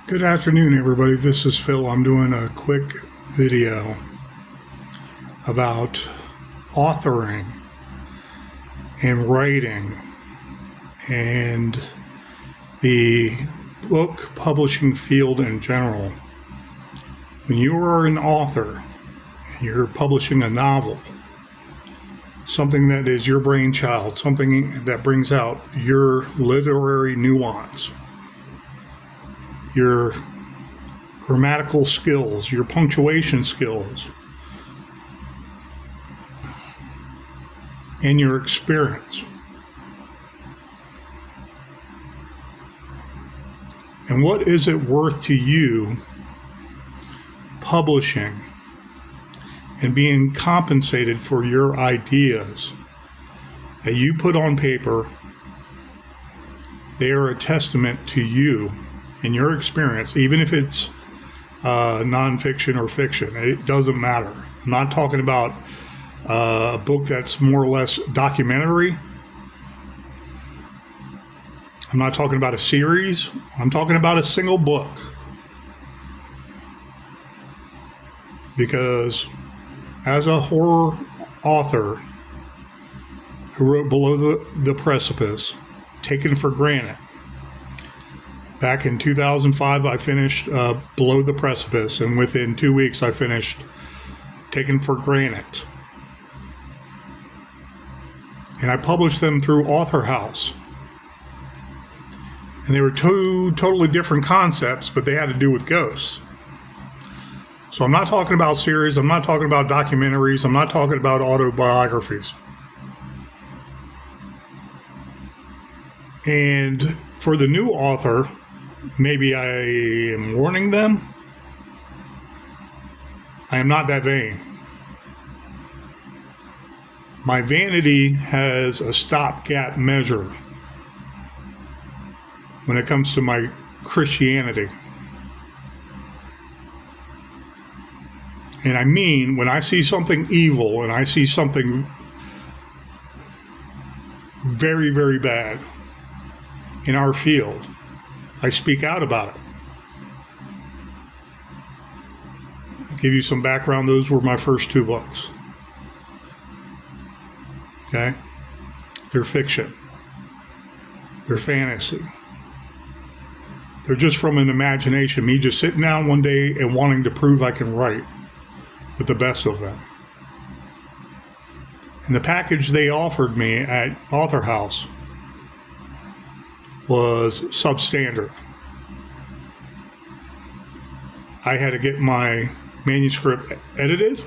Good afternoon, everybody. This is Phil. I'm doing a quick video about authoring and writing and the book publishing field in general. When you are an author and you're publishing a novel, something that is your brainchild, something that brings out your literary nuance, your grammatical skills, your punctuation skills, and your experience. And what is it worth to you publishing and being compensated for your ideas that you put on paper? They are a testament to you and your experience, even if it's nonfiction or fiction. It doesn't matter. I'm not talking about a book that's more or less documentary. I'm not talking about a series. I'm talking about a single book. Because as a horror author who wrote Below the Precipice, Taken for Granted, back in 2005, I finished Below the Precipice, and within 2 weeks, I finished Taken for Granted. And I published them through Author House. And they were two totally different concepts, but they had to do with ghosts. So I'm not talking about series, I'm not talking about documentaries, I'm not talking about autobiographies. And for the new author, maybe I am warning them. I am not that vain. My vanity has a stopgap measure when it comes to my Christianity. And I mean, when I see something evil and I see something very, very bad in our field, I speak out about it. I'll give you some background. Those were my first two books. Okay? They're fiction. They're fantasy. They're just from an imagination. Me just sitting down one day and wanting to prove I can write with the best of them. And the package they offered me at Author House was substandard. I had to get my manuscript edited.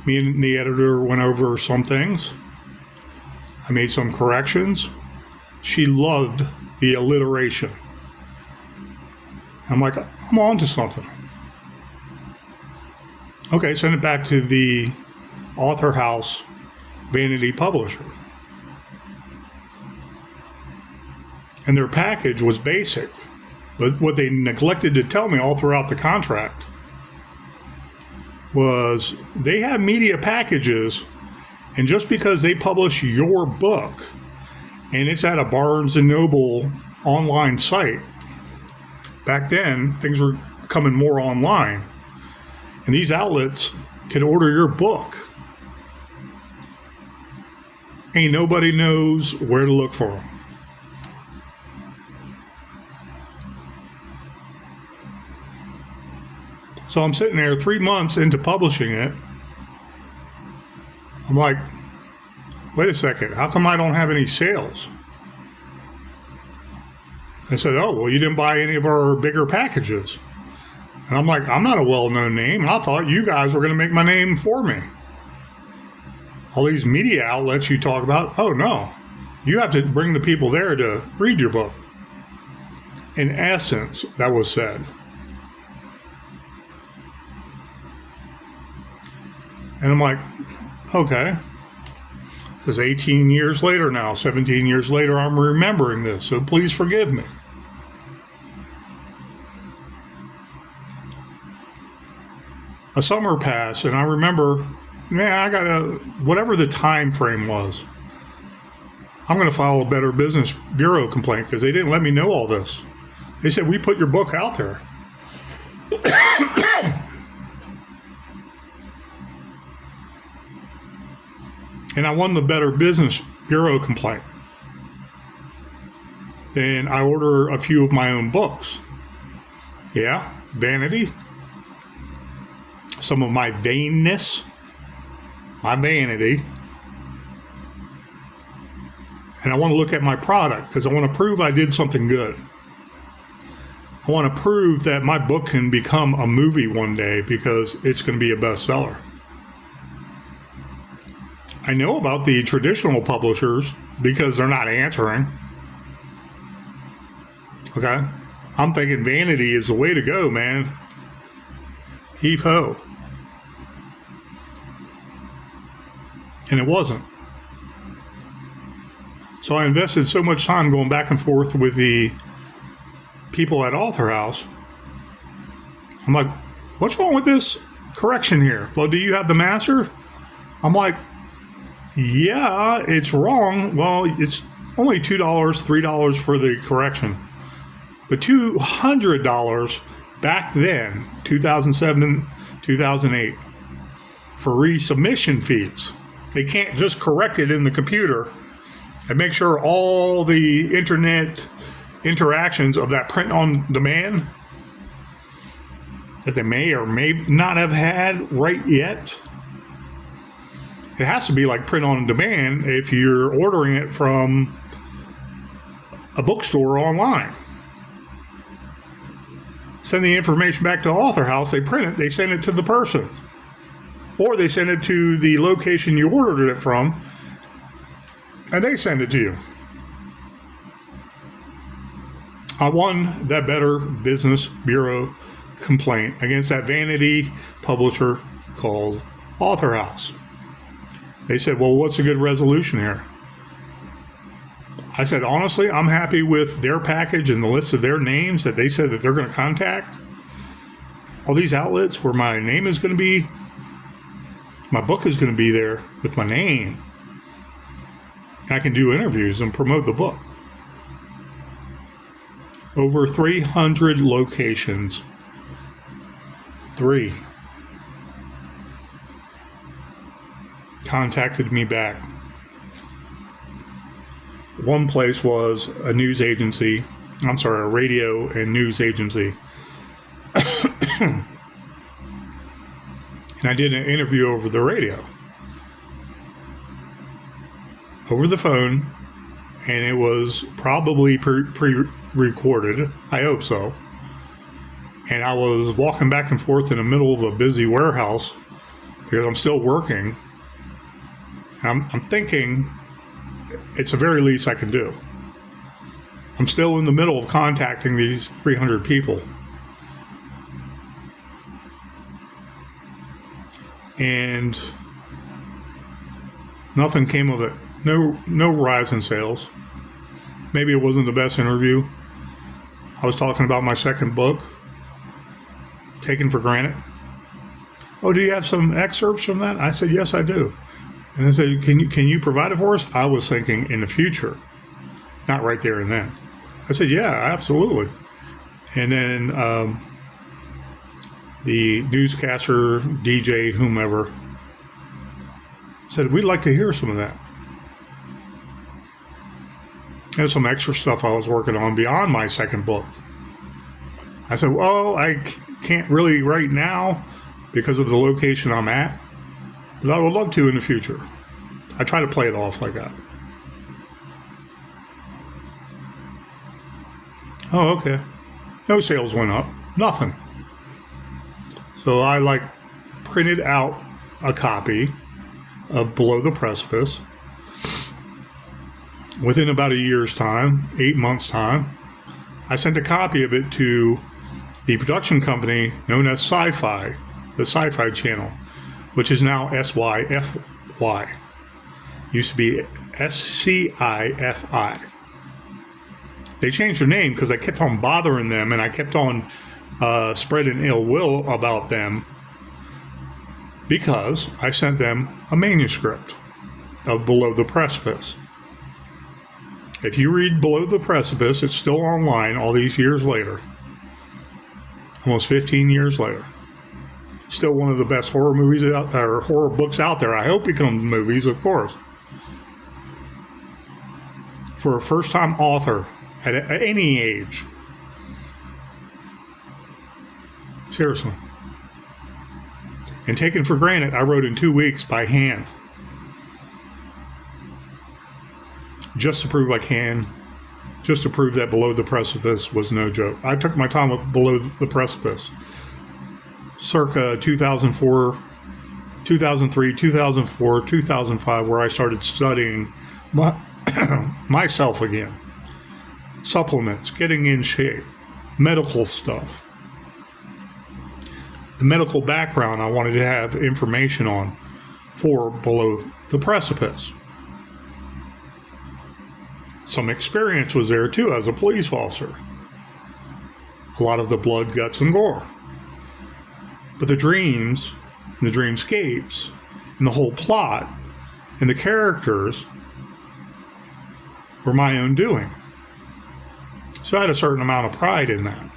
Me and the editor went over some things. I made some corrections. She loved the alliteration. I'm like, I'm on to something. Okay, send it back to the Author House vanity publisher. And their package was basic. But what they neglected to tell me all throughout the contract was they have media packages, and just because they publish your book and it's at a Barnes & Noble online site, back then things were coming more online, and these outlets can order your book. Ain't nobody knows where to look for them. So I'm sitting there 3 months into publishing it. I'm like, wait a second, how come I don't have any sales? They said, oh, well, you didn't buy any of our bigger packages. And I'm like, I'm not a well-known name. I thought you guys were going to make my name for me. All these media outlets you talk about, oh, no. You have to bring the people there to read your book. In essence, that was said. And I'm like, okay. This is 18 years later now, 17 years later, I'm remembering this, so please forgive me. A summer passed, and I remember, man, I got whatever the time frame was, I'm going to file a Better Business Bureau complaint because they didn't let me know all this. They said, we put your book out there. And I won the Better Business Bureau complaint. Then I order a few of my own books. Yeah, vanity. Some of my vainness. My vanity. And I want to look at my product because I want to prove I did something good. I want to prove that my book can become a movie one day because it's going to be a bestseller. I know about the traditional publishers because they're not answering. Okay? I'm thinking vanity is the way to go, man. Heave ho. And it wasn't. So I invested so much time going back and forth with the people at Author House. I'm like, what's wrong with this correction here? Well, do you have the master? I'm like, yeah, it's wrong. Well, it's only $2, $3 for the correction. But $200 back then, 2007, 2008, for resubmission fees. They can't just correct it in the computer and make sure all the internet interactions of that print on demand that they may or may not have had right yet. It has to be like print on demand if you're ordering it from a bookstore online. Send the information back to Author House, they print it, they send it to the person. Or they send it to the location you ordered it from, and they send it to you. I won that Better Business Bureau complaint against that vanity publisher called Author House. They said, well, what's a good resolution here? I said, honestly, I'm happy with their package and the list of their names that they said that they're going to contact. All these outlets where my name is going to be, my book is going to be there with my name. And I can do interviews and promote the book. Over 300 locations. 3 contacted me back. One place was a news agency. I'm sorry, a radio and news agency. And I did an interview over the radio. Over the phone. And it was probably pre-recorded. I hope so. And I was walking back and forth in the middle of a busy warehouse because I'm still working. I'm thinking it's the very least I can do. I'm still in the middle of contacting these 300 people. And nothing came of it. No rise in sales. Maybe it wasn't the best interview. I was talking about my second book, Taken for Granted. Oh, do you have some excerpts from that? I said, yes, I do. And they said, can you provide it for us? I was thinking in the future, not right there and then. I said, yeah, absolutely. And then the newscaster, DJ, whomever, said, we'd like to hear some of that. There's some extra stuff I was working on beyond my second book. I said, well, I can't really right now because of the location I'm at, but I would love to in the future. I try to play it off like that. Oh, okay. No sales went up. Nothing. So I printed out a copy of Below the Precipice. Within about a year's time, 8 months' time, I sent a copy of it to the production company known as Sci-Fi, the Sci-Fi Channel, which is now SYFY. Used to be SCIFI. They changed their name because I kept on bothering them and I kept on spreading ill will about them because I sent them a manuscript of Below the Precipice. If you read Below the Precipice, it's still online all these years later. Almost 15 years later. Still one of the best horror movies out, or horror books out there. I hope it becomes movies, of course. For a first-time author at any age. Seriously. And Taken for Granted, I wrote in 2 weeks by hand. Just to prove I can. Just to prove that Below the Precipice was no joke. I took my time with Below the Precipice. Circa 2004, 2003, 2004, 2005, where I started studying myself again. Supplements, getting in shape, medical stuff. The medical background I wanted to have information on for Below the Precipice. Some experience was there too as a police officer. A lot of the blood, guts, and gore. But the dreams, and the dreamscapes, and the whole plot, and the characters were my own doing. So I had a certain amount of pride in that.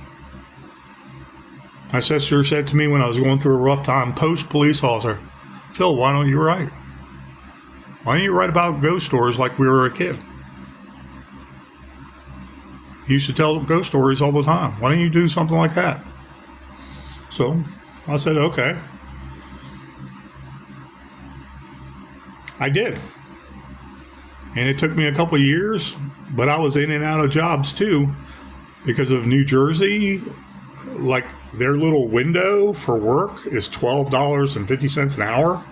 My sister said to me when I was going through a rough time, post-police officer, Phil, why don't you write? Why don't you write about ghost stories like we were a kid? You used to tell ghost stories all the time. Why don't you do something like that? So I said, okay. I did. And it took me a couple of years, but I was in and out of jobs too because of New Jersey. Like their little window for work is $12.50 an hour.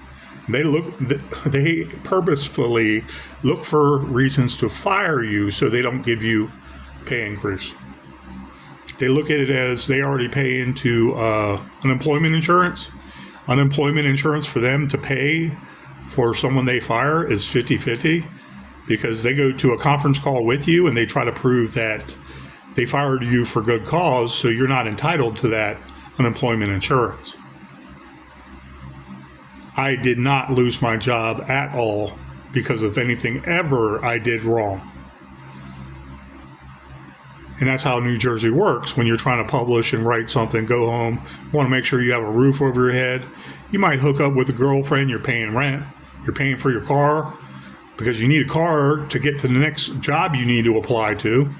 They purposefully look for reasons to fire you so they don't give you pay increase. They look at it as they already pay into unemployment insurance. Unemployment insurance for them to pay for someone they fire is 50-50 because they go to a conference call with you and they try to prove that they fired you for good cause, so you're not entitled to that unemployment insurance. I did not lose my job at all because of anything ever I did wrong. And that's how New Jersey works. When you're trying to publish and write something, go home, want to make sure you have a roof over your head. You might hook up with a girlfriend, you're paying rent, you're paying for your car, because you need a car to get to the next job you need to apply to.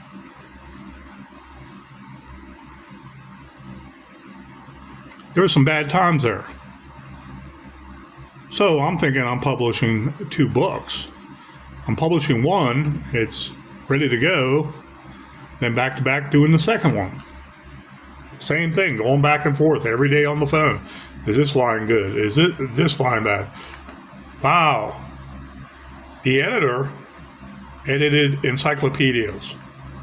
There were some bad times there. So I'm thinking I'm publishing 2 books. I'm publishing one, it's ready to go, then back to back doing the second one. Same thing, going back and forth every day on the phone. Is this line good? Is this line bad? Wow. The editor edited encyclopedias.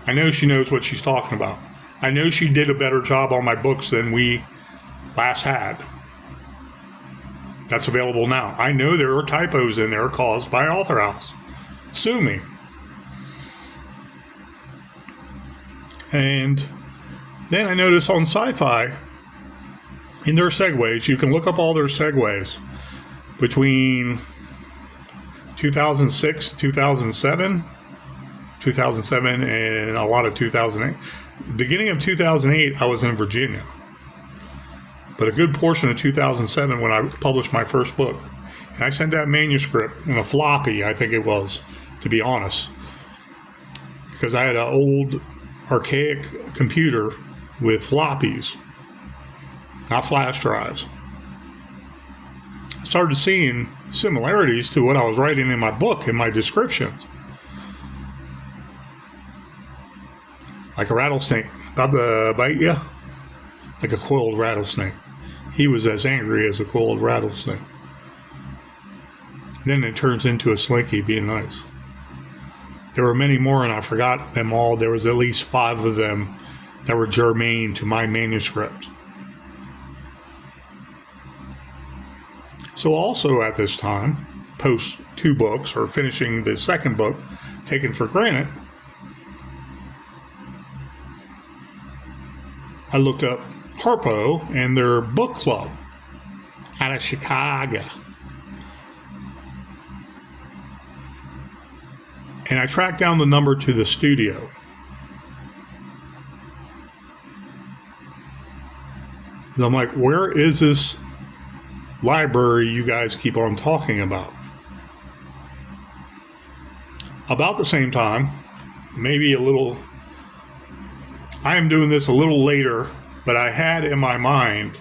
I know she knows what she's talking about. I know she did a better job on my books than we last had. That's available now. I know there are typos in there caused by Author House. Sue me. And then I noticed on Sci-Fi, in their segues, you can look up all their segues between 2006, 2007, 2007, and a lot of 2008. Beginning of 2008, I was in Virginia. But a good portion of 2007 when I published my first book. And I sent that manuscript in a floppy, I think it was, to be honest. Because I had an old, archaic computer with floppies, not flash drives. I started seeing similarities to what I was writing in my book, in my descriptions. Like a rattlesnake about to bite you, like a coiled rattlesnake. He was as angry as a coiled rattlesnake. Then it turns into a slinky being nice. There were many more and I forgot them all. There was at least 5 of them that were germane to my manuscript. So also at this time, post 2 books, or finishing the second book, Taken for Granted, I looked up Harpo and their book club out of Chicago. And I tracked down the number to the studio. And I'm like, where is this library you guys keep on talking about? About the same time, maybe a little, I am doing this a little later, but I had in my mind,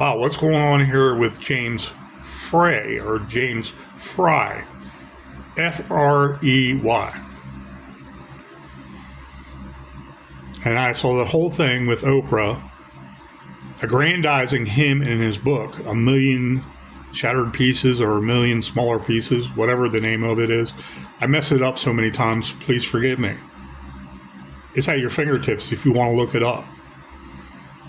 wow, what's going on here with James Frey, or James Fry, Frey. And I saw the whole thing with Oprah aggrandizing him in his book, A Million Shattered Pieces or A Million Smaller Pieces, whatever the name of it is. I mess it up so many times, please forgive me. It's at your fingertips if you want to look it up.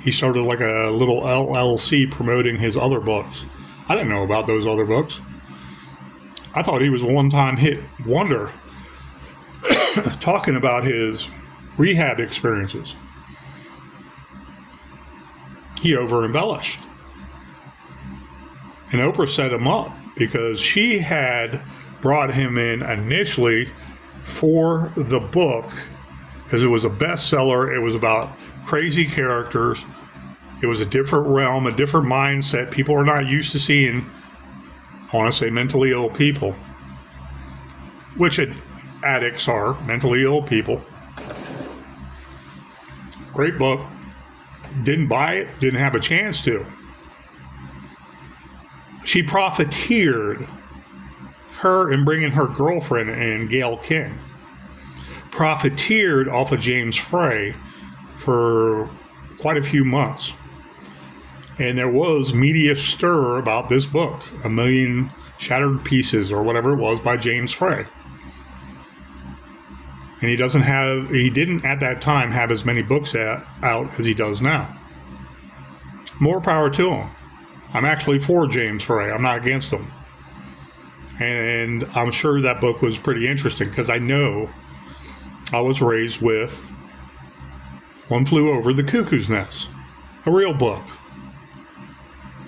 He started like a little LLC promoting his other books. I didn't know about those other books. I thought he was a one-time hit wonder talking about his rehab experiences. He over-embellished. And Oprah set him up because she had brought him in initially for the book because it was a bestseller. It was about crazy characters. It was a different realm, a different mindset. People are not used to seeing, I want to say, mentally ill people, which addicts are, mentally ill people. Great book. Didn't buy it, didn't have a chance to. She profiteered her in bringing her girlfriend in, Gayle King. Profiteered off of James Frey for quite a few months. And there was media stir about this book, A Million Shattered Pieces, or whatever it was, by James Frey. And he didn't at that time have as many books out as he does now. More power to him. I'm actually for James Frey. I'm not against him. And I'm sure that book was pretty interesting because I know I was raised with One Flew Over the Cuckoo's Nest, a real book.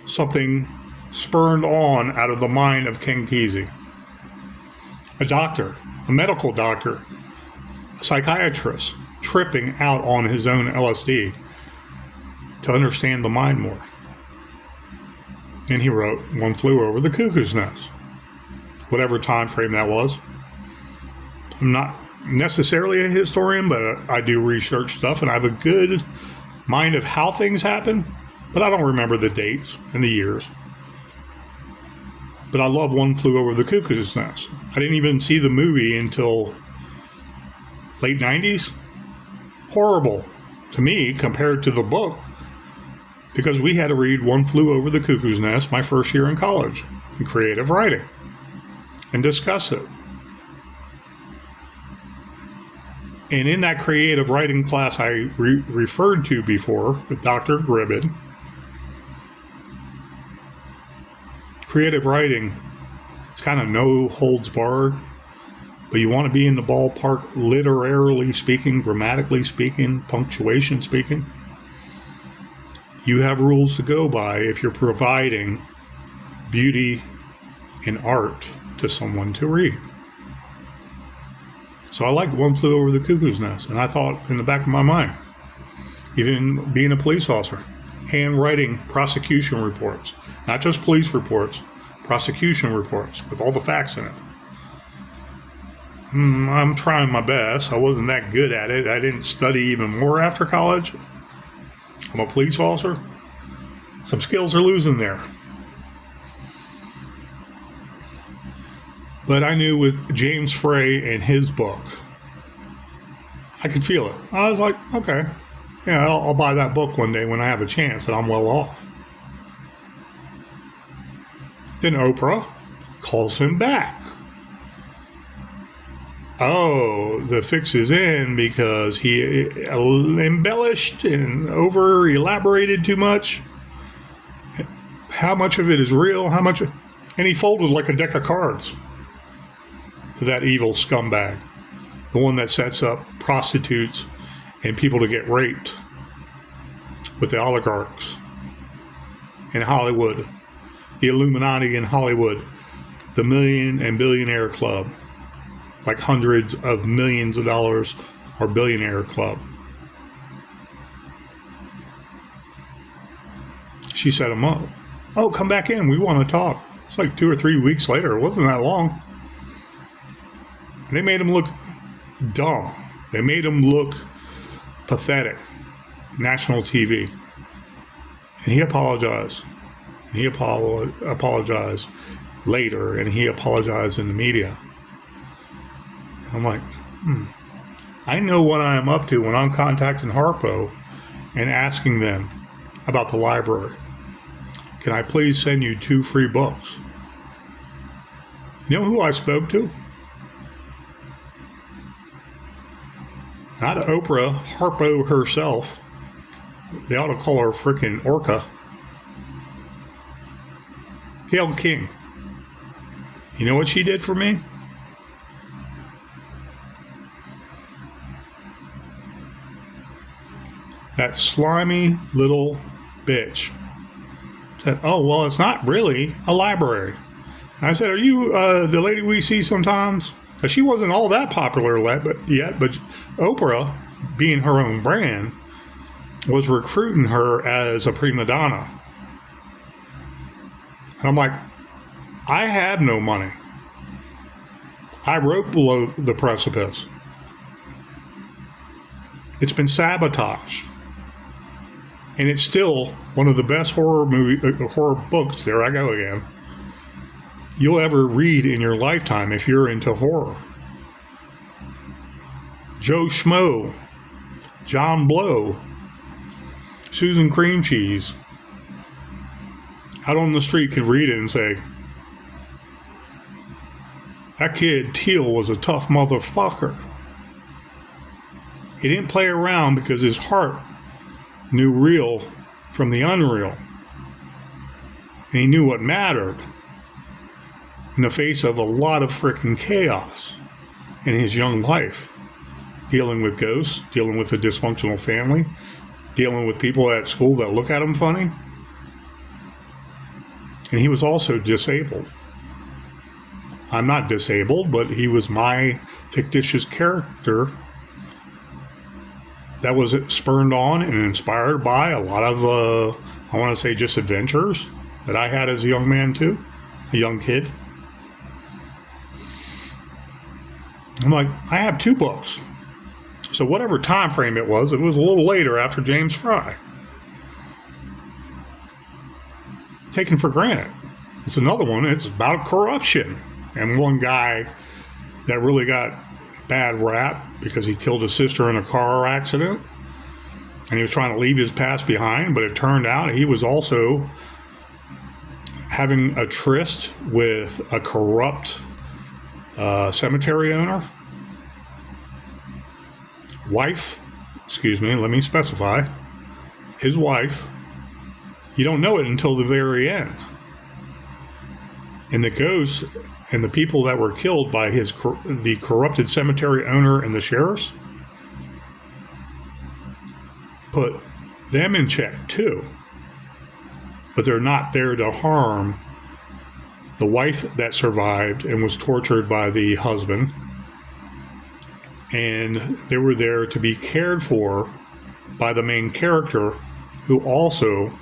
Something spurned on out of the mind of Ken Kesey. A doctor, a medical doctor, a psychiatrist, tripping out on his own LSD to understand the mind more. And he wrote One Flew Over the Cuckoo's Nest, whatever time frame that was. I'm not necessarily a historian, but I do research stuff, and I have a good mind of how things happen, but I don't remember the dates and the years. But I love One Flew Over the Cuckoo's Nest. I didn't even see the movie until late 90s. Horrible to me compared to the book, because we had to read One Flew Over the Cuckoo's Nest my first year in college in creative writing and discuss it. And in that creative writing class I referred to before with Dr. Groomed, creative writing, it's kind of no holds barred, but you want to be in the ballpark literarily speaking, grammatically speaking, punctuation speaking. You have rules to go by if you're providing beauty and art to someone to read. So I liked One Flew Over the Cuckoo's Nest, and I thought in the back of my mind, even being a police officer, handwriting prosecution reports, not just police reports, prosecution reports with all the facts in it. I'm trying my best. I wasn't that good at it. I didn't study even more after college. I'm a police officer. Some skills are losing there. But I knew with James Frey and his book, I could feel it. I was like, okay, yeah, I'll buy that book one day when I have a chance and I'm well off. Then Oprah calls him back. Oh, the fix is in because he embellished and over-elaborated too much. How much of it is real? How much? And he folded like a deck of cards to that evil scumbag, the one that sets up prostitutes and people to get raped with the oligarchs in Hollywood, the Illuminati in Hollywood, the Million and Billionaire Club. like hundreds of millions of dollars or billionaire club. She set him up. Oh, come back in. We want to talk. It's like 2 or 3 weeks later. It wasn't that long. And they made him look dumb. They made him look pathetic. National TV. And he apologized. He apologized later, and he apologized in the media. I'm like, I know what I am up to when I'm contacting Harpo and asking them about the library. Can I please send you 2 free books? You know who I spoke to? Not Oprah, Harpo herself. They ought to call her freaking Orca. Gayle King. You know what she did for me? That slimy little bitch said, oh, well, it's not really a library. And I said, are you the lady we see sometimes? Because she wasn't all that popular yet, but Oprah, being her own brand, was recruiting her as a prima donna. And I'm like, I have no money. I wrote Below the Precipice. It's been sabotaged. And it's still one of the best horror books, there I go again, you'll ever read in your lifetime if you're into horror. Joe Schmo, John Blow, Susan Cream Cheese, out on the street could read it and say, that kid Teal was a tough motherfucker. He didn't play around because his heart knew real from the unreal. And he knew what mattered in the face of a lot of freaking chaos in his young life. Dealing with ghosts, dealing with a dysfunctional family, dealing with people at school that look at him funny. And he was also disabled. I'm not disabled, but he was my fictitious character that was spurned on and inspired by a lot of, I want to say, just adventures that I had as a young man too, a young kid. I'm like, I have 2 books. So whatever time frame it was a little later after James Fry. Taken for granted. It's another one. It's about corruption. And one guy that really got bad rap because he killed his sister in a car accident. And he was trying to leave his past behind. But it turned out he was also having a tryst with a corrupt cemetery owner. Let me specify. His wife. You don't know it until the very end. And the ghosts and the people that were killed by the corrupted cemetery owner and the sheriffs put them in check too. But they're not there to harm the wife that survived and was tortured by the husband. And they were there to be cared for by the main character, who also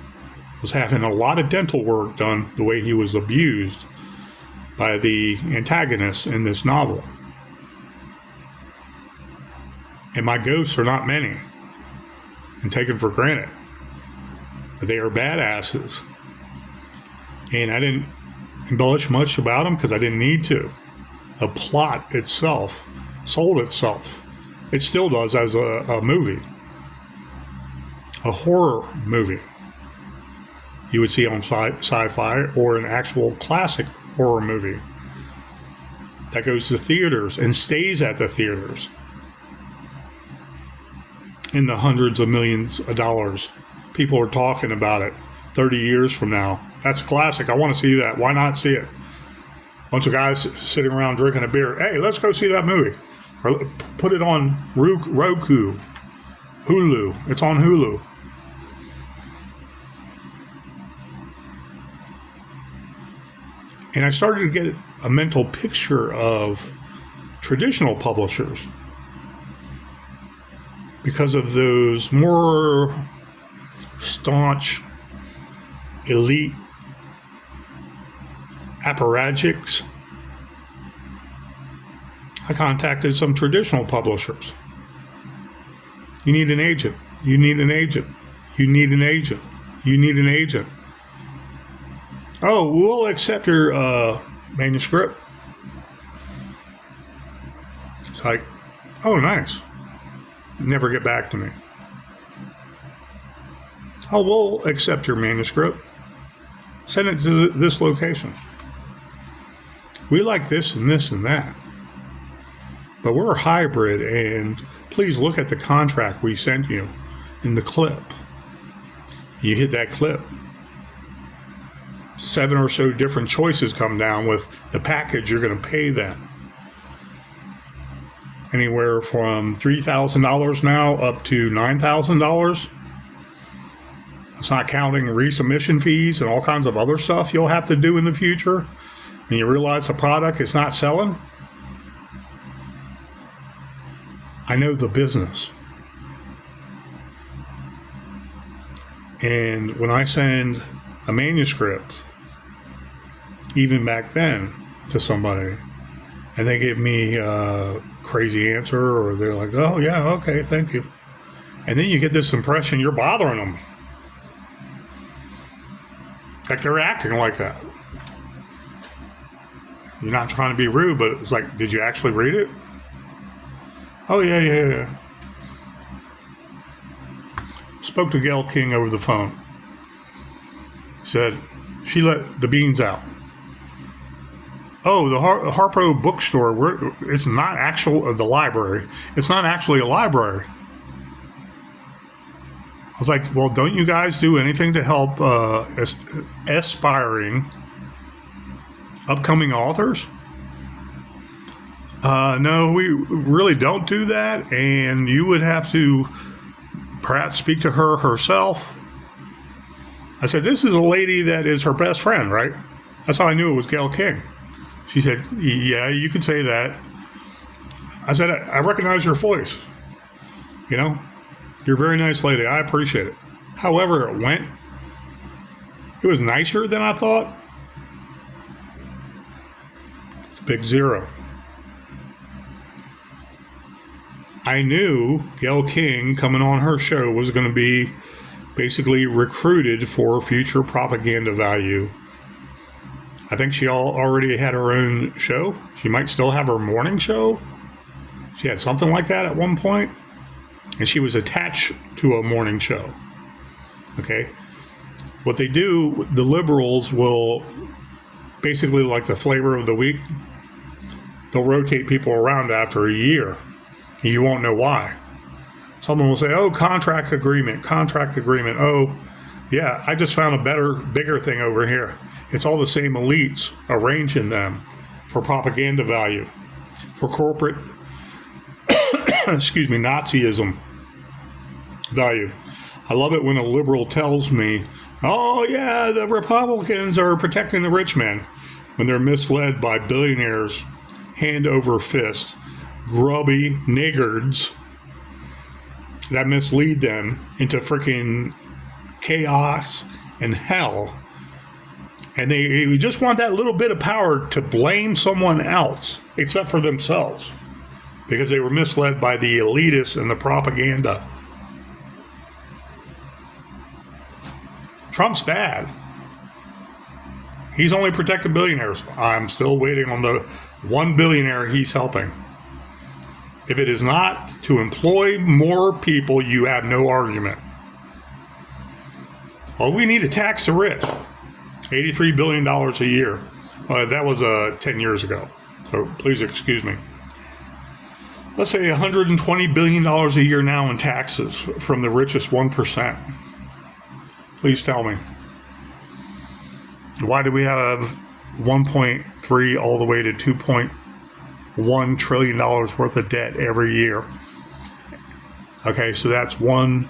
was having a lot of dental work done the way he was abused by the antagonist in this novel. And my ghosts are not many and taken for granted. But they are badasses. And I didn't embellish much about them because I didn't need to. The plot itself sold itself. It still does as a movie. A horror movie you would see on sci-fi, or an actual classic horror movie that goes to theaters and stays at the theaters in the hundreds of millions of dollars. People are talking about it 30 years from now. That's a classic. I want to see that. Why not see it? Bunch of guys sitting around drinking a beer. Hey, let's go see that movie. Or put it on Roku, Hulu. It's on Hulu. And I started to get a mental picture of traditional publishers because of those more staunch, elite apparatchiks. I contacted some traditional publishers. You need an agent. You need an agent. You need an agent. You need an agent. Oh, we'll accept your manuscript. It's like, oh, nice. Never get back to me. Oh, we'll accept your manuscript. Send it to this location. We like this and this and that. But we're a hybrid, and please look at the contract we sent you in the clip. You hit that clip. 7 or so different choices come down with the package you're going to pay them. Anywhere from $3,000 now up to $9,000. It's not counting resubmission fees and all kinds of other stuff you'll have to do in the future. And you realize the product is not selling. I know the business. And when I send a manuscript, even back then, to somebody, and they give me a crazy answer, or they're like, oh, yeah, okay, thank you. And then you get this impression you're bothering them. Like they're acting like that. You're not trying to be rude, but it's like, did you actually read it? Oh, yeah. Spoke to Gayle King over the phone. Said, she let the beans out. Oh, the Harpo bookstore, it's not the library. It's not actually a library. I was like, well, don't you guys do anything to help aspiring upcoming authors? No, we really don't do that, and you would have to perhaps speak to her herself. I said, this is a lady that is her best friend, right? That's how I knew it was Gayle King. She said, yeah, you could say that. I said, I recognize your voice. You know, you're a very nice lady. I appreciate it. However it went, it was nicer than I thought. It's a big zero. I knew Gayle King coming on her show was going to be basically recruited for future propaganda value. I think she already had her own show. She might still have her morning show. She had something like that at one point. And she was attached to a morning show. Okay? What they do, the liberals will basically, like the flavor of the week, they'll rotate people around after a year. And you won't know why. Someone will say, oh, contract agreement. Oh, yeah, I just found a bigger thing over here. It's all the same elites arranging them for propaganda value, for corporate, Nazism value. I love it when a liberal tells me, oh, yeah, the Republicans are protecting the rich men, when they're misled by billionaires, hand over fist, grubby niggards that mislead them into freaking chaos and hell. And they just want that little bit of power to blame someone else, except for themselves, because they were misled by the elitists and the propaganda. Trump's bad. He's only protected billionaires. I'm still waiting on the one billionaire he's helping. If it is not to employ more people, you have no argument. Well, we need to tax the rich. $83 billion a year. That was 10 years ago, so please excuse me. Let's say $120 billion a year now in taxes from the richest 1%. Please tell me. Why do we have 1.3 all the way to $2.1 trillion worth of debt every year? Okay, so that's 1/10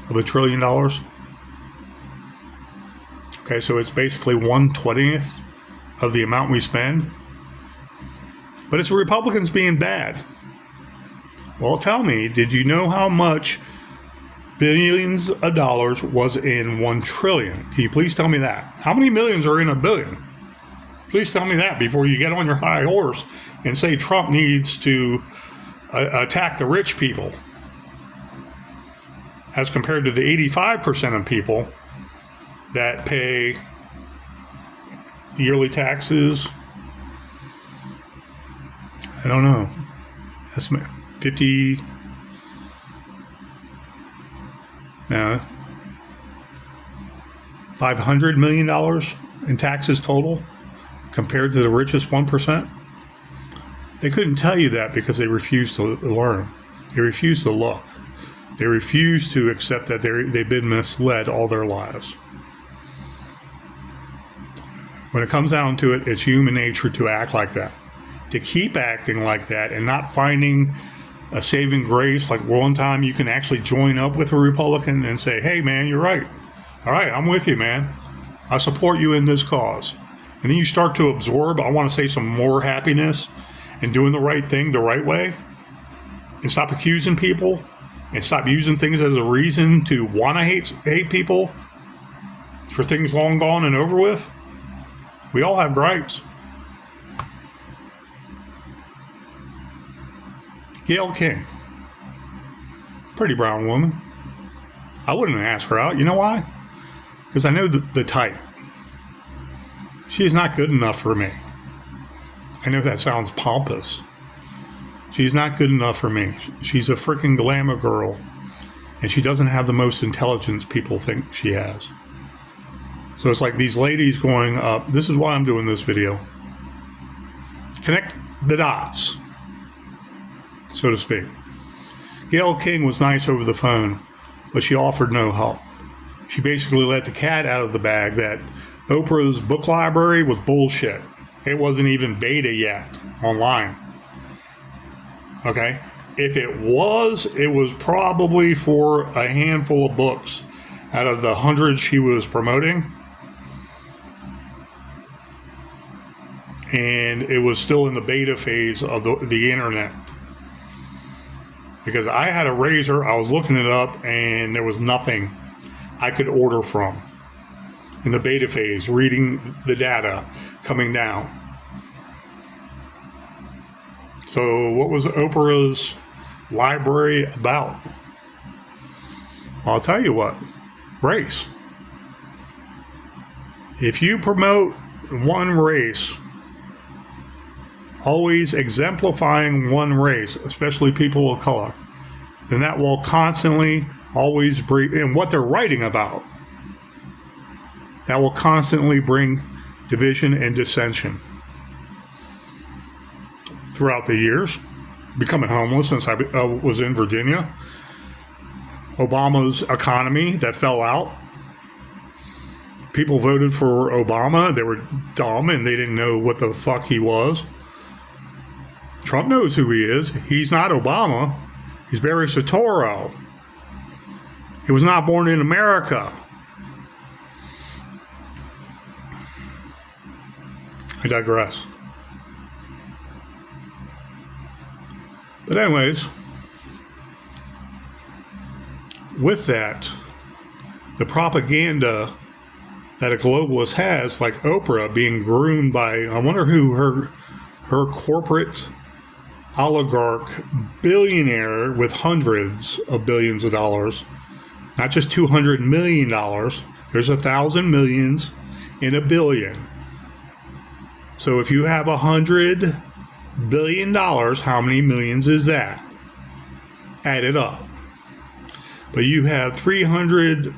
of $1 trillion. Okay, so it's basically 1/20th of the amount we spend. But it's the Republicans being bad. Well, tell me, did you know how much billions of dollars was in 1 trillion? Can you please tell me that? How many millions are in a billion? Please tell me that before you get on your high horse and say Trump needs to attack the rich people as compared to the 85% of people that pay yearly taxes. I don't know. That's 50. No. $500 million in taxes total compared to the richest 1%. They couldn't tell you that because they refused to learn. They refused to look. They refuse to accept that they've been misled all their lives. When it comes down to it, it's human nature to act like that. To keep acting like that and not finding a saving grace, like one time you can actually join up with a Republican and say, hey, man, you're right. All right, I'm with you, man. I support you in this cause. And then you start to absorb, I want to say, some more happiness and doing the right thing the right way. And stop accusing people and stop using things as a reason to want to hate people for things long gone and over with. We all have gripes. Gayle King. Pretty brown woman. I wouldn't ask her out. You know why? Because I know the type. She is not good enough for me. I know that sounds pompous. She's not good enough for me. She's a freaking glamour girl. And she doesn't have the most intelligence people think she has. So it's like these ladies going up. This is why I'm doing this video. Connect the dots, so to speak. Gayle King was nice over the phone, but she offered no help. She basically let the cat out of the bag that Oprah's book library was bullshit. It wasn't even beta yet online. Okay? If it was probably for a handful of books out of the hundreds she was promoting. And it was still in the beta phase of the internet. Because I had a razor, I was looking it up, and there was nothing I could order from in the beta phase, reading the data coming down. So what was Oprah's library about? Well, I'll tell you what, race. If you promote one race, always exemplifying one race, especially people of color, then that will constantly always bring, and what they're writing about, that will constantly bring division and dissension. Throughout the years, becoming homeless since I was in Virginia, Obama's economy that fell out, people voted for Obama, they were dumb and they didn't know what the fuck he was. Trump knows who he is. He's not Obama. He's Barry Soetoro. He was not born in America. I digress. But anyways, with that, the propaganda that a globalist has, like Oprah being groomed by, I wonder who her corporate oligarch billionaire with hundreds of billions of dollars, not just $200 million. There's 1,000 millions in a billion. So if you have $100 billion, how many millions is that? Add it up. But you have $300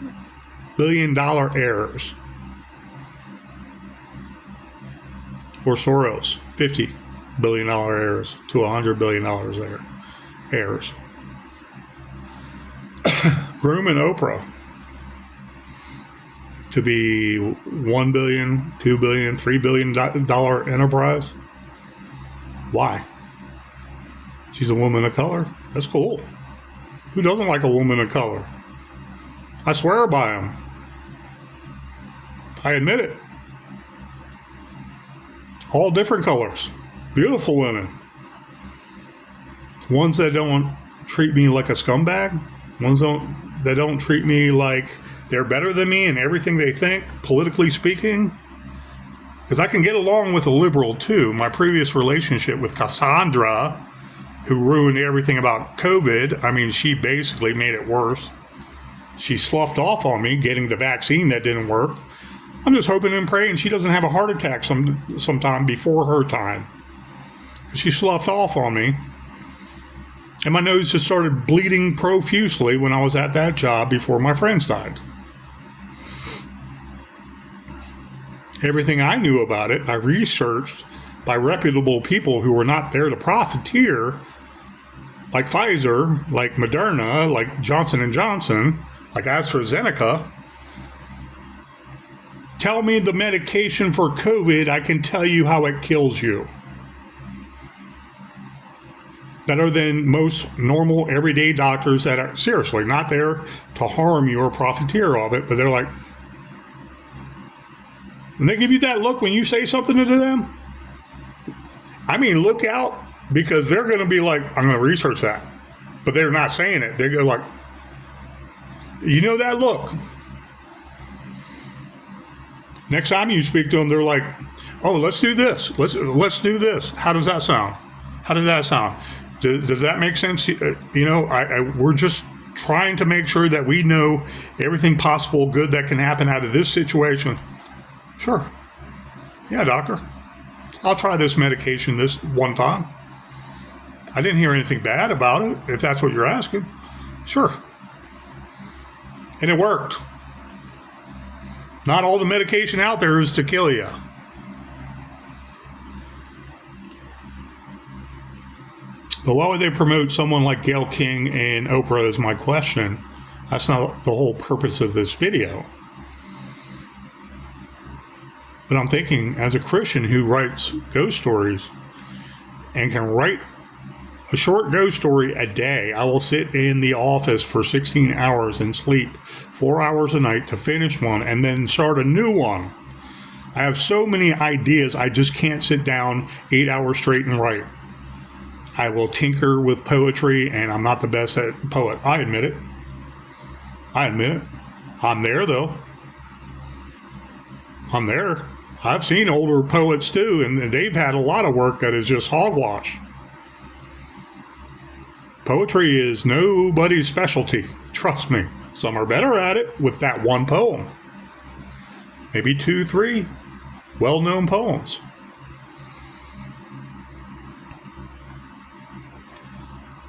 billion heirs. Or Soros, $50 billion heirs to $100 billion heirs. Grooming Oprah to be $1 billion, $2 billion, $3 billion enterprise. Why? She's a woman of color. That's cool. Who doesn't like a woman of color? I swear by them. I admit it. All different colors. Beautiful women. Ones that don't treat me like a scumbag. Ones that don't treat me like they're better than me in everything they think, politically speaking. Because I can get along with a liberal too. My previous relationship with Cassandra, who ruined everything about COVID, I mean, she basically made it worse. She sloughed off on me getting the vaccine that didn't work. I'm just hoping and praying she doesn't have a heart attack sometime before her time. She sloughed off on me. And my nose just started bleeding profusely when I was at that job before my friends died. Everything I knew about it, I researched by reputable people who were not there to profiteer, like Pfizer, like Moderna, like Johnson & Johnson, like AstraZeneca. Tell me the medication for COVID, I can tell you how it kills you. Better than most normal, everyday doctors that are seriously not there to harm you or profiteer of it, but they're like, and they give you that look when you say something to them. I mean, look out, because they're going to be like, I'm going to research that. But they're not saying it. They go like, you know that look. Next time you speak to them, they're like, oh, let's do this. Let's do this. How does that sound? How does that sound? Does that make sense? We're just trying to make sure that we know everything possible good that can happen out of this situation. Sure. Yeah, doctor. I'll try this medication this one time. I didn't hear anything bad about it, if that's what you're asking. Sure. And it worked. Not all the medication out there is to kill you. But why would they promote someone like Gayle King and Oprah is my question. That's not the whole purpose of this video. But I'm thinking, as a Christian who writes ghost stories and can write a short ghost story a day, I will sit in the office for 16 hours and sleep 4 hours a night to finish one and then start a new one. I have so many ideas, I just can't sit down 8 hours straight and write. I will tinker with poetry, and I'm not the best at poet. I admit it. I'm there, though. I'm there. I've seen older poets, too, and they've had a lot of work that is just hogwash. Poetry is nobody's specialty. Trust me. Some are better at it with that one poem. Maybe 2, 3 well-known poems.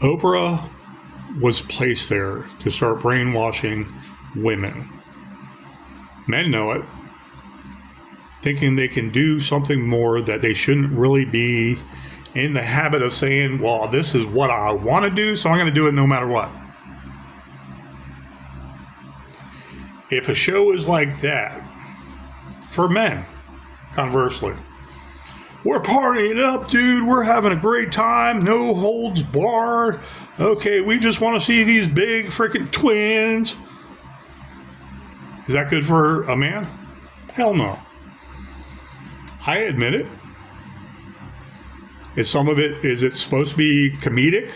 Oprah was placed there to start brainwashing women. Men know it, thinking they can do something more that they shouldn't really be in the habit of saying, well, this is what I want to do, so I'm going to do it no matter what. If a show is like that, for men, conversely, we're partying it up, dude. We're having a great time. No holds barred. Okay, we just want to see these big freaking twins. Is that good for a man? Hell no. I admit it. Is it supposed to be comedic,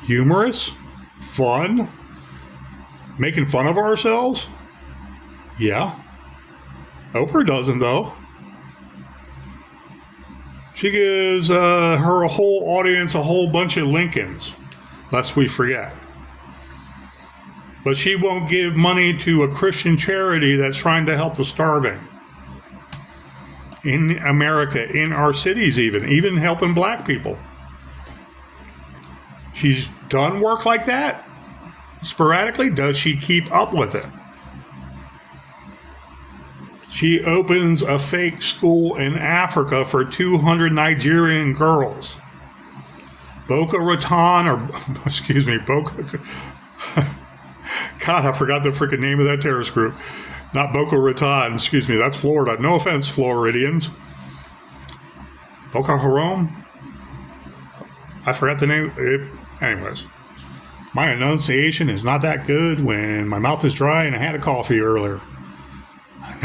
humorous, fun, making fun of ourselves? Yeah. Oprah doesn't, though. She gives her whole audience a whole bunch of Lincolns, lest we forget. But she won't give money to a Christian charity that's trying to help the starving. In America, in our cities even helping black people. She's done work like that sporadically. Does she keep up with it? She opens a fake school in Africa for 200 Nigerian girls. Boca Raton, Boca... God, I forgot the freaking name of that terrorist group. Not Boca Raton, that's Florida. No offense, Floridians. Boca Haram? I forgot the name. Anyways, my enunciation is not that good when my mouth is dry and I had a coffee earlier.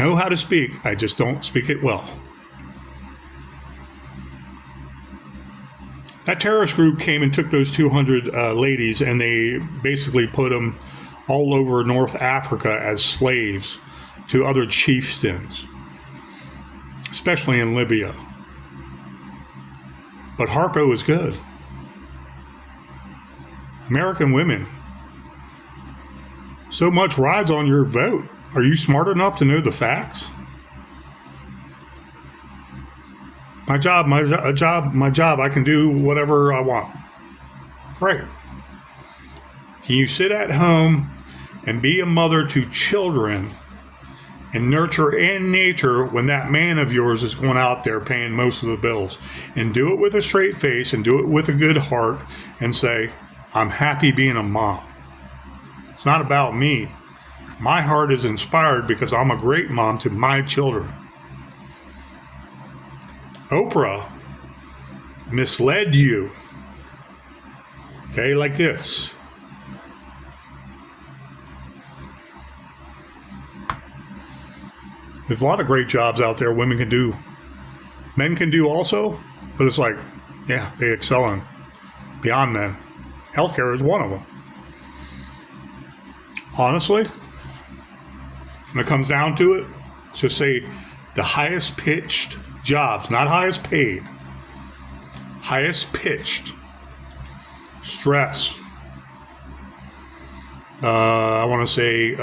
know how to speak. I just don't speak it well. That terrorist group came and took those 200 ladies, and they basically put them all over North Africa as slaves to other chieftains, especially in Libya. But Harpo is good. American women, so much rides on your vote. Are you smart enough to know the facts? My job, I can do whatever I want. Great. Can you sit at home and be a mother to children and nurture in nature when that man of yours is going out there paying most of the bills? And do it with a straight face and do it with a good heart and say, I'm happy being a mom. It's not about me. My heart is inspired because I'm a great mom to my children. Oprah misled you. Okay, like this. There's a lot of great jobs out there women can do. Men can do also, but it's like, yeah, they excel in beyond men. Healthcare is one of them. Honestly, when it comes down to it, just say the highest pitched jobs, not highest paid, highest pitched stress. I want to say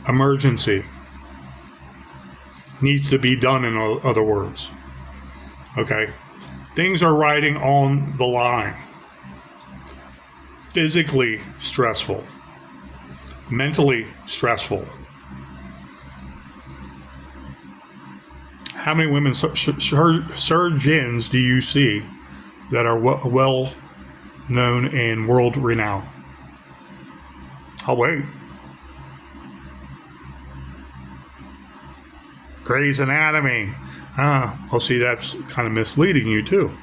emergency needs to be done, in other words. Okay, things are riding on the line. Physically stressful, mentally stressful. How many women surgeons do you see that are well known and world renowned? I'll wait. Grey's Anatomy. Well, see, that's kind of misleading you too.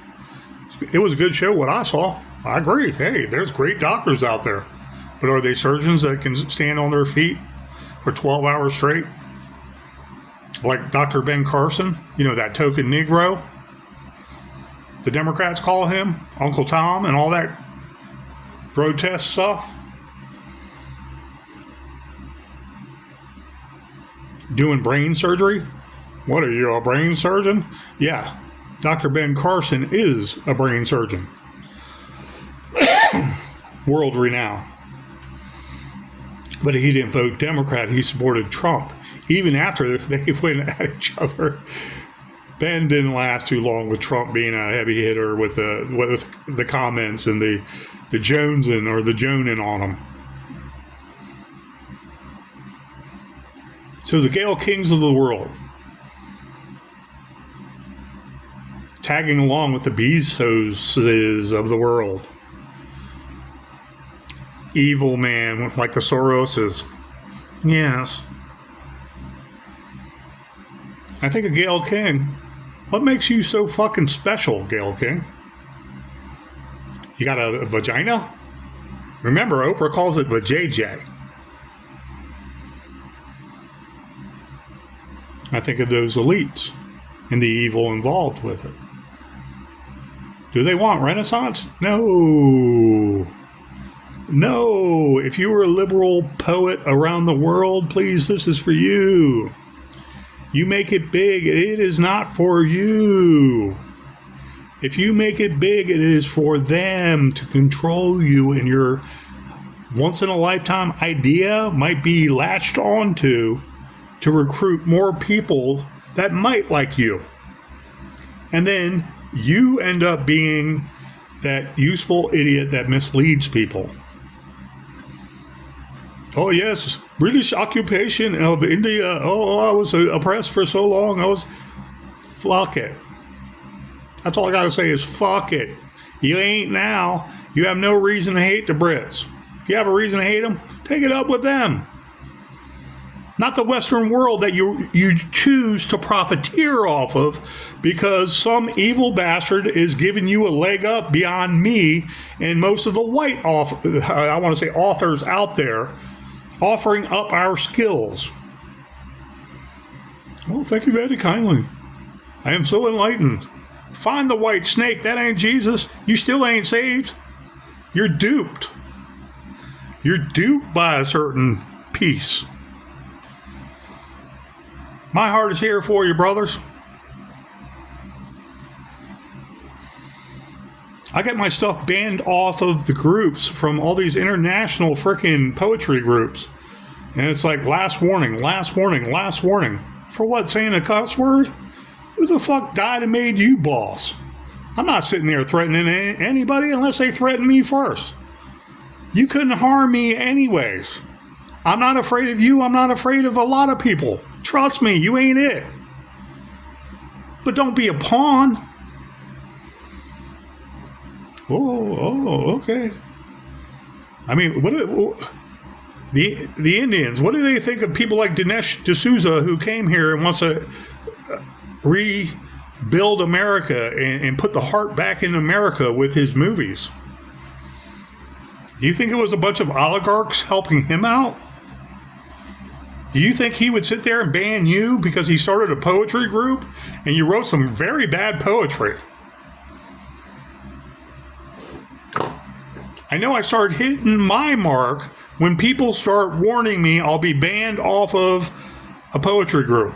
It was a good show, what I saw. I agree. Hey, there's great doctors out there. But are they surgeons that can stand on their feet for 12 hours straight? Like Dr. Ben Carson, you know, that token Negro. The Democrats call him Uncle Tom and all that grotesque stuff. Doing brain surgery? What are you, a brain surgeon? Yeah, Dr. Ben Carson is a brain surgeon. World renowned. But he didn't vote Democrat. He supported Trump. Even after they went at each other, Ben didn't last too long with Trump being a heavy hitter with the comments and the Jonesing or the Joning on him. So the Gayle Kings of the world, tagging along with the Bezoses of the world. Evil man like the Soroses. Yes. I think of Gayle King. What makes you so fucking special, Gayle King? You got a vagina? Remember, Oprah calls it vajayjay. I think of those elites and the evil involved with it. Do they want Renaissance? No. No. If you were a liberal poet around the world, please, this is for you. You make it big. It is not for you. If you make it big, it is for them to control you, and your once-in-a-lifetime idea might be latched onto to recruit more people that might like you. And then you end up being that useful idiot that misleads people. Oh, yes, British occupation of India. Oh, I was oppressed for so long. Fuck it. That's all I got to say is fuck it. You ain't now. You have no reason to hate the Brits. If you have a reason to hate them, take it up with them. Not the Western world that you choose to profiteer off of because some evil bastard is giving you a leg up beyond me and most of the white authors out there offering up our skills. Oh, thank you very kindly. I am so enlightened. Find the white snake. That ain't Jesus. You still ain't saved. You're duped. You're duped by a certain piece. My heart is here for you, brothers. I get my stuff banned off of the groups from all these international frickin' poetry groups. And it's like, last warning, last warning, last warning. For what, saying a cuss word? Who the fuck died and made you boss? I'm not sitting there threatening anybody unless they threaten me first. You couldn't harm me anyways. I'm not afraid of you. I'm not afraid of a lot of people. Trust me, you ain't it. But don't be a pawn. Oh, okay. I mean, the Indians, what do they think of people like Dinesh D'Souza, who came here and wants to rebuild America and put the heart back in America with his movies? Do you think it was a bunch of oligarchs helping him out? Do you think he would sit there and ban you because he started a poetry group and you wrote some very bad poetry? I know I started hitting my mark when people start warning me I'll be banned off of a poetry group.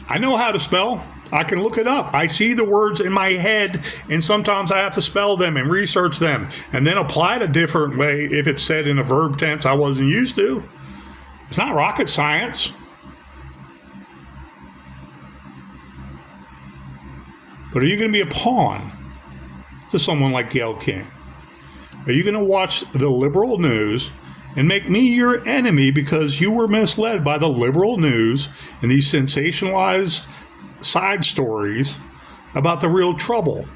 I know how to spell. I can look it up. I see the words in my head, and sometimes I have to spell them and research them and then apply it a different way if it's said in a verb tense I wasn't used to. It's not rocket science. But are you going to be a pawn to someone like Gayle King? Are you going to watch the liberal news and make me your enemy because you were misled by the liberal news and these sensationalized side stories about the real trouble?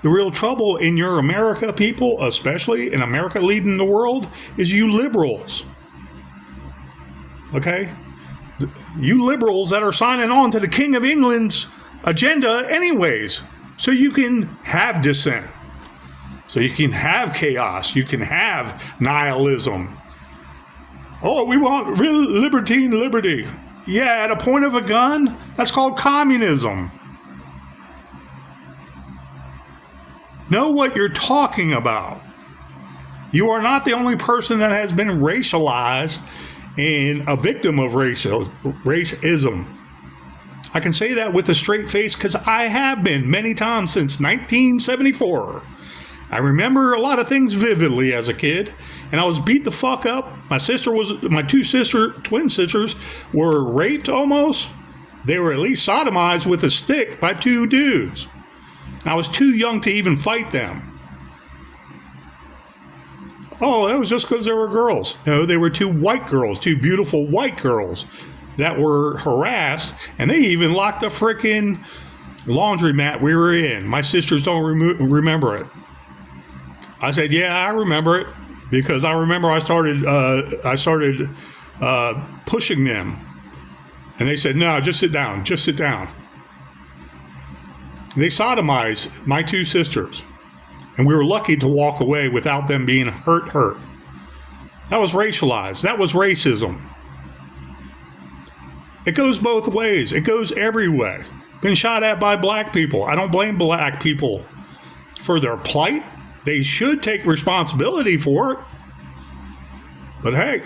The real trouble in your America, people, especially in America leading the world, is you liberals. Okay? You liberals that are signing on to the King of England's agenda anyways, so you can have dissent, so you can have chaos, you can have nihilism. Oh, we want real liberty. Yeah, at a point of a gun, that's called communism. Know what you're talking about. You are not the only person that has been racialized and a victim of racism. I can say that with a straight face because I have been many times since 1974. I remember a lot of things vividly as a kid, and I was beat the fuck up. My twin sisters were raped almost. They were at least sodomized with a stick by two dudes. And I was too young to even fight them. Oh, it was just because they were girls. No, they were two white girls, two beautiful white girls that were harassed, and they even locked the frickin' laundromat we were in. My sisters don't remember it. I said, yeah, I remember it, because I remember I started pushing them. And they said, no, just sit down. And they sodomized my two sisters. And we were lucky to walk away without them being hurt. That was racialized. That was racism. It goes both ways. It goes every way. Been shot at by black people. I don't blame black people for their plight. They should take responsibility for it. But hey,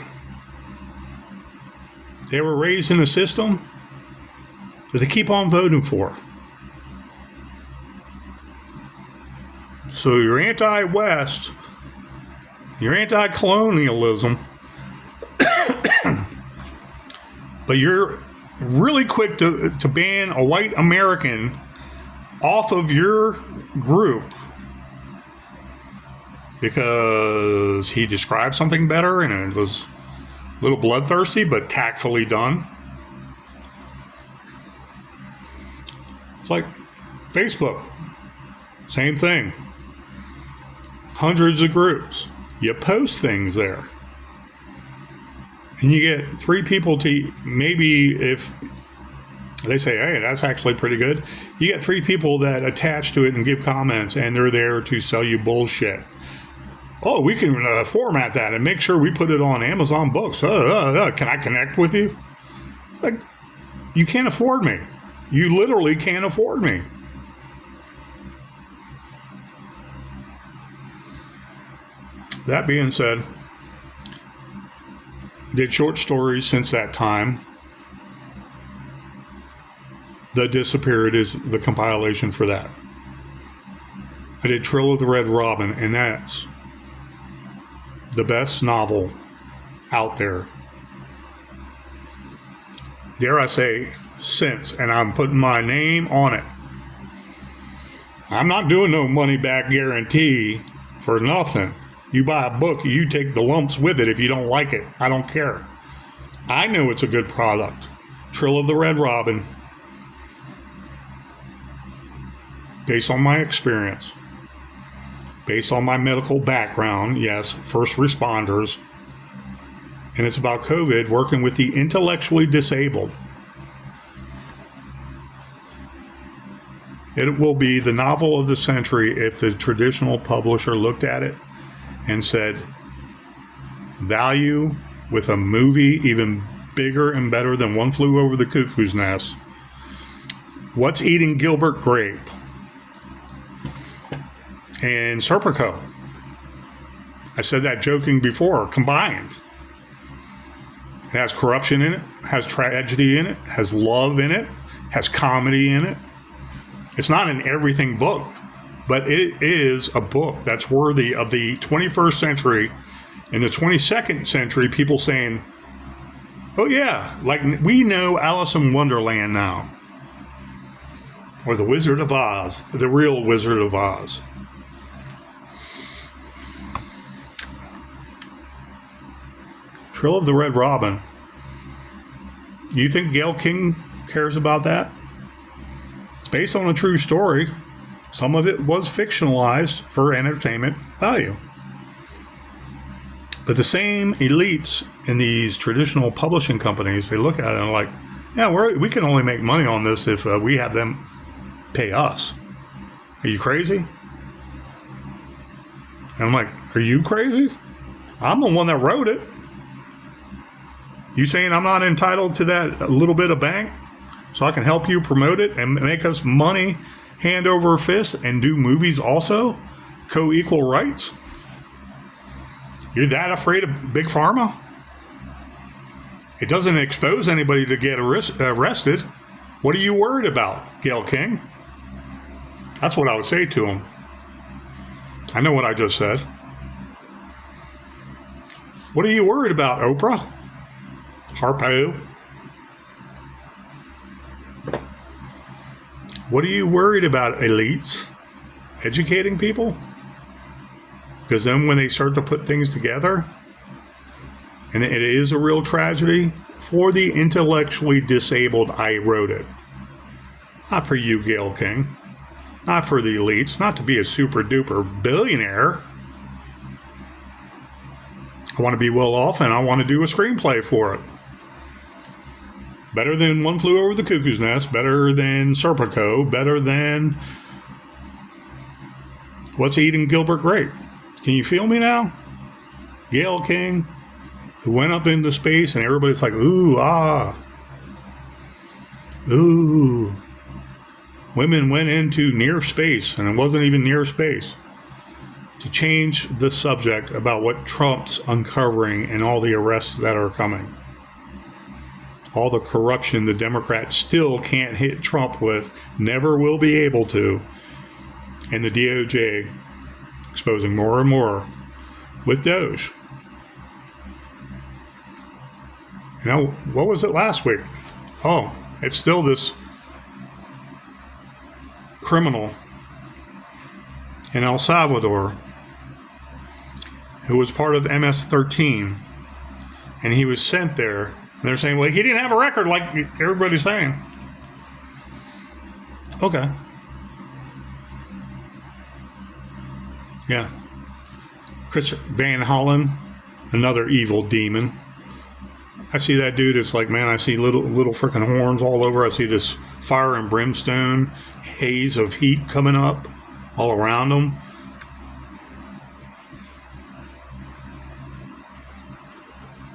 they were raised in a system that they keep on voting for. So you're anti-West, you're anti-colonialism, but you're really quick to ban a white American off of your group because he described something better and it was a little bloodthirsty but tactfully done. It's like Facebook, same thing. Hundreds of groups. You post things there. And you get 3 people to, maybe if they say, hey, that's actually pretty good, you get 3 people that attach to it and give comments, and they're there to sell you bullshit. Oh, we can format that and make sure we put it on Amazon Books. Can I connect with you? Like, you can't afford me. You literally can't afford me. That being said, did short stories since that time. The Disappeared is the compilation for that. I did Trill of the Red Robin, and that's the best novel out there. Dare I say, since, and I'm putting my name on it. I'm not doing no money back guarantee for nothing. You buy a book, you take the lumps with it if you don't like it. I don't care. I know it's a good product. Trill of the Red Robin. Based on my experience. Based on my medical background, yes, first responders. And it's about COVID, working with the intellectually disabled. It will be the novel of the century if the traditional publisher looked at it and said, value with a movie even bigger and better than One Flew Over the Cuckoo's Nest. What's Eating Gilbert Grape? And Serpico. I said that joking before, combined. It has corruption in it, has tragedy in it, has love in it, has comedy in it. It's not an everything book, but it is a book that's worthy of the 21st century. In the 22nd century, people saying, oh yeah, like we know Alice in Wonderland now. Or the Wizard of Oz, the real Wizard of Oz. Trill of the Red Robin. You think Gayle King cares about that? It's based on a true story. Some of it was fictionalized for entertainment value. But the same elites in these traditional publishing companies, they look at it and like, yeah, we can only make money on this if we have them pay us. Are you crazy? And I'm like, are you crazy? I'm the one that wrote it. You saying I'm not entitled to that little bit of bank so I can help you promote it and make us money hand over fist and do movies also? Co-equal rights? You're that afraid of Big Pharma? It doesn't expose anybody to get arrested. What are you worried about, Gayle King? That's what I would say to him. I know what I just said. What are you worried about, Oprah? Harpo? What are you worried about, elites? Educating people? Because then when they start to put things together, and it is a real tragedy, for the intellectually disabled, I wrote it. Not for you, Gayle King. Not for the elites. Not to be a super duper billionaire. I want to be well off and I want to do a screenplay for it. Better than One Flew Over the Cuckoo's Nest. Better than Serpico. Better than What's Eating Gilbert Grape. Can you feel me now? Gayle King, who went up into space and everybody's like, ooh, ah. Ooh. Women went into near space, and it wasn't even near space, to change the subject about what Trump's uncovering and all the arrests that are coming. All the corruption the Democrats still can't hit Trump with, never will be able to. And the DOJ exposing more and more with Doge. You know, what was it last week? Oh, it's still this criminal in El Salvador who was part of MS-13, and he was sent there. And they're saying, well, he didn't have a record like everybody's saying. Okay. Yeah. Chris Van Hollen, another evil demon. I see that dude, it's like, man, I see little freaking horns all over. I see this fire and brimstone, haze of heat coming up all around him.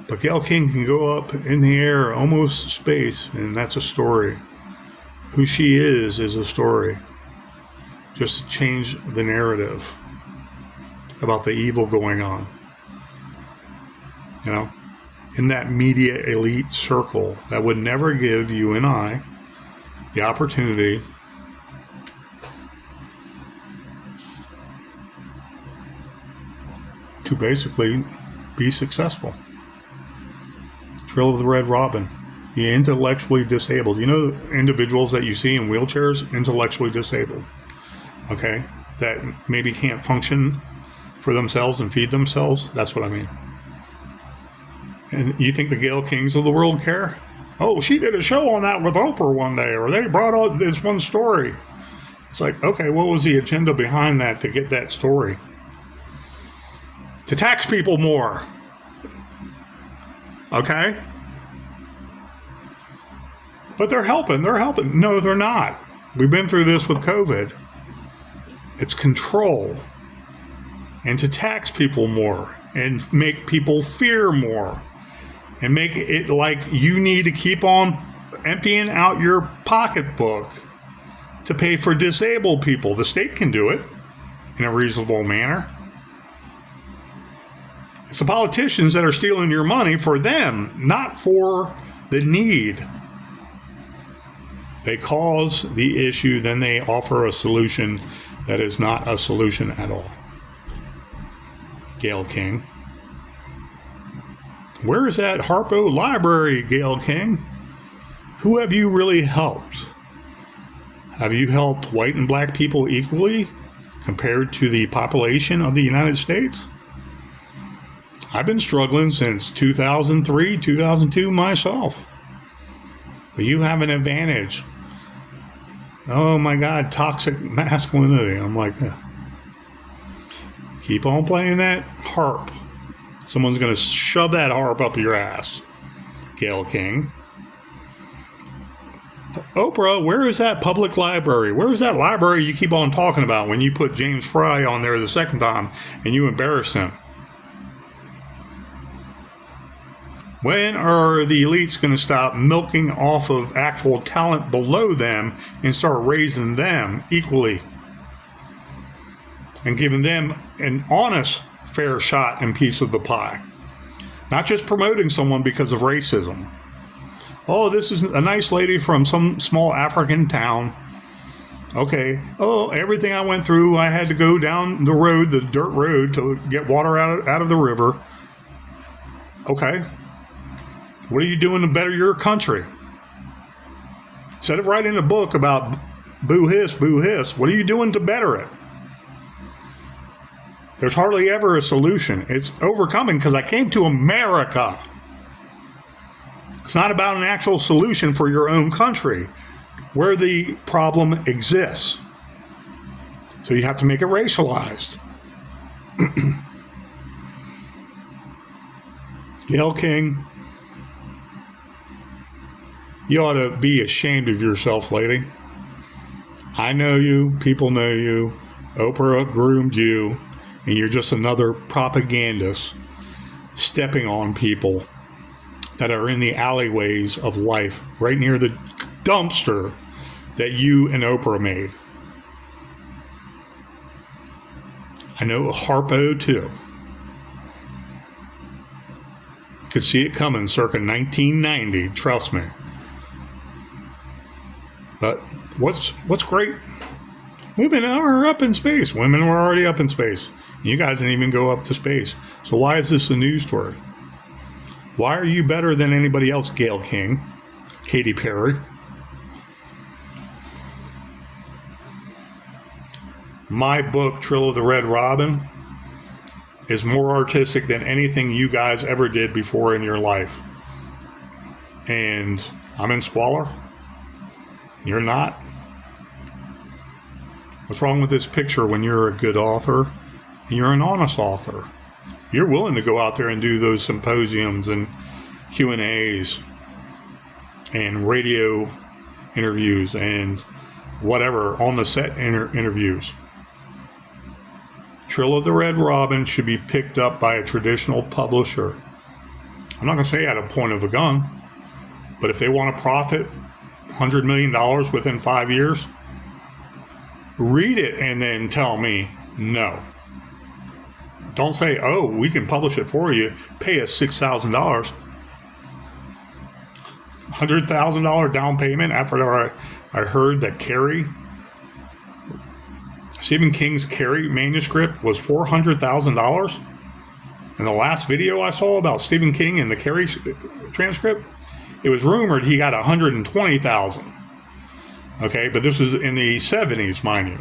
But Gayle King can go up in the air, almost space, and that's a story. Who she is a story. Just to change the narrative about the evil going on. You know, in that media elite circle that would never give you and I the opportunity to basically be successful. Trill of the Red Robin, the intellectually disabled. You know, individuals that you see in wheelchairs, intellectually disabled, okay, that maybe can't function for themselves and feed themselves. That's what I mean. And you think the Gayle Kings of the world care? Oh, she did a show on that with Oprah one day, or they brought out this one story. It's like, okay, what was the agenda behind that to get that story? To tax people more. Okay? But they're helping. No, they're not. We've been through this with COVID. It's control. And to tax people more and make people fear more. And make it like you need to keep on emptying out your pocketbook to pay for disabled people. The state can do it in a reasonable manner. It's the politicians that are stealing your money for them, not for the need. They cause the issue, then they offer a solution that is not a solution at all. Gayle King. Where is that Harpo Library, Gayle King? Who have you really helped? Have you helped white and black people equally compared to the population of the United States? I've been struggling since 2003, 2002 myself. But you have an advantage. Oh my God, toxic masculinity. I'm like, keep on playing that harp. Someone's going to shove that harp up your ass, Gayle King. Oprah, where is that public library? Where is that library you keep on talking about when you put James Fry on there the second time and you embarrassed him? When are the elites going to stop milking off of actual talent below them and start raising them equally? And giving them an honest, fair shot and piece of the pie. Not just promoting someone because of racism. Oh, this is a nice lady from some small African town. Okay. Oh, everything I went through, I had to go down the road, the dirt road, to get water out of the river. Okay. What are you doing to better your country? Instead of writing a book about boo hiss, what are you doing to better it? There's hardly ever a solution. It's overcoming because I came to America. It's not about an actual solution for your own country where the problem exists. So you have to make it racialized. Gayle King, you ought to be ashamed of yourself, lady. I know you. People know you. Oprah groomed you. And you're just another propagandist stepping on people that are in the alleyways of life, right near the dumpster that you and Oprah made. I know Harpo too. You could see it coming circa 1990, trust me. But what's great? Women are up in space. Women were already up in space. You guys didn't even go up to space. So why is this a news story? Why are you better than anybody else, Gayle King, Katy Perry? My book, Trill of the Red Robin, is more artistic than anything you guys ever did before in your life. And I'm in squalor. You're not. What's wrong with this picture when you're a good author? You're an honest author. You're willing to go out there and do those symposiums and Q&As and radio interviews and whatever, on the set interviews. Trill of the Red Robin should be picked up by a traditional publisher I'm not going to say at a point of a gun, but if they want to profit $100 million within 5 years, read it and then tell me no. Don't say, oh, we can publish it for you. Pay us $6,000. $100,000 down payment after I heard that Stephen King's Carrie manuscript was $400,000. And the last video I saw about Stephen King and the Carrie transcript, it was rumored he got $120,000. Okay, but this was in the 70s, mind you.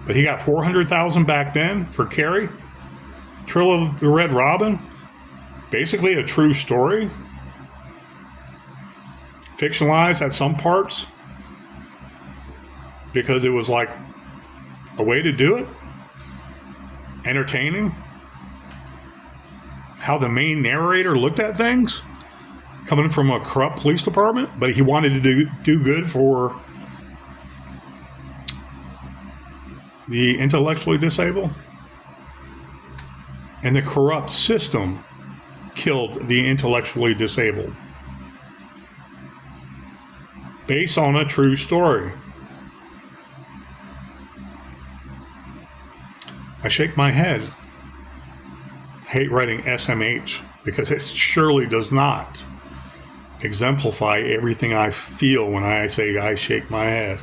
But he got $400,000 back then for Carrie. Trill of the Red Robin, basically a true story. Fictionalized at some parts because it was like a way to do it. Entertaining. How the main narrator looked at things, coming from a corrupt police department, but he wanted to do good for the intellectually disabled. And the corrupt system killed the intellectually disabled. Based on a true story. I shake my head. I hate writing SMH because it surely does not exemplify everything I feel when I say I shake my head.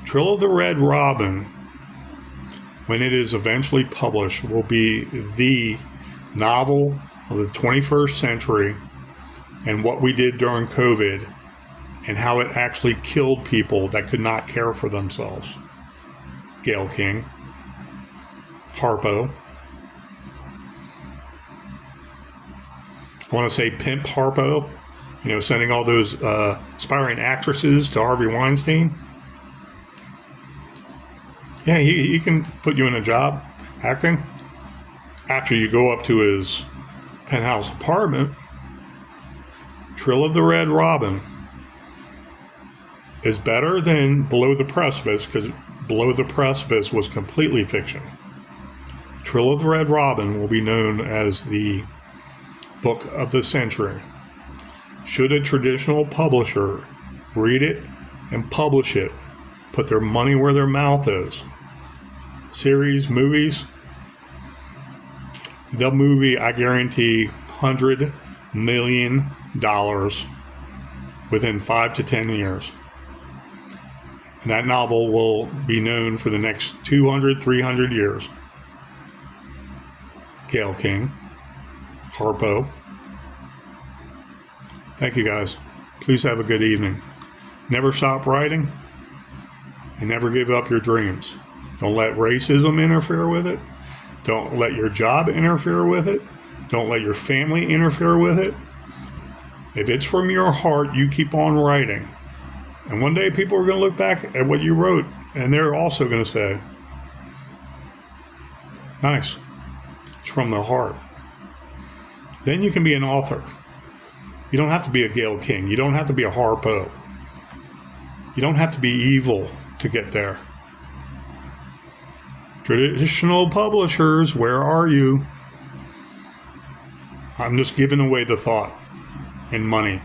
Trill of the Red Robin, when it is eventually published, will be the novel of the 21st century and what we did during COVID and how it actually killed people that could not care for themselves. Gayle King, Harpo. I want to say Pimp Harpo, sending all those aspiring actresses to Harvey Weinstein. Yeah, he can put you in a job acting after you go up to his penthouse apartment. Trill of the Red Robin is better than Below the Precipice because Below the Precipice was completely fiction. Trill of the Red Robin will be known as the book of the century. Should a traditional publisher read it and publish it, put their money where their mouth is, series, movies, the movie, I guarantee, $100 million within 5 to 10 years. And that novel will be known for the next 200, 300 years. Gayle King, Harpo. Thank you guys. Please have a good evening. Never stop writing and never give up your dreams. Don't let racism interfere with it. Don't let your job interfere with it. Don't let your family interfere with it. If it's from your heart, you keep on writing. And one day people are going to look back at what you wrote and they're also going to say, nice. It's from the heart. Then you can be an author. You don't have to be a Gayle King. You don't have to be a Harpo. You don't have to be evil to get there. Traditional publishers, where are you? I'm just giving away the thought and money.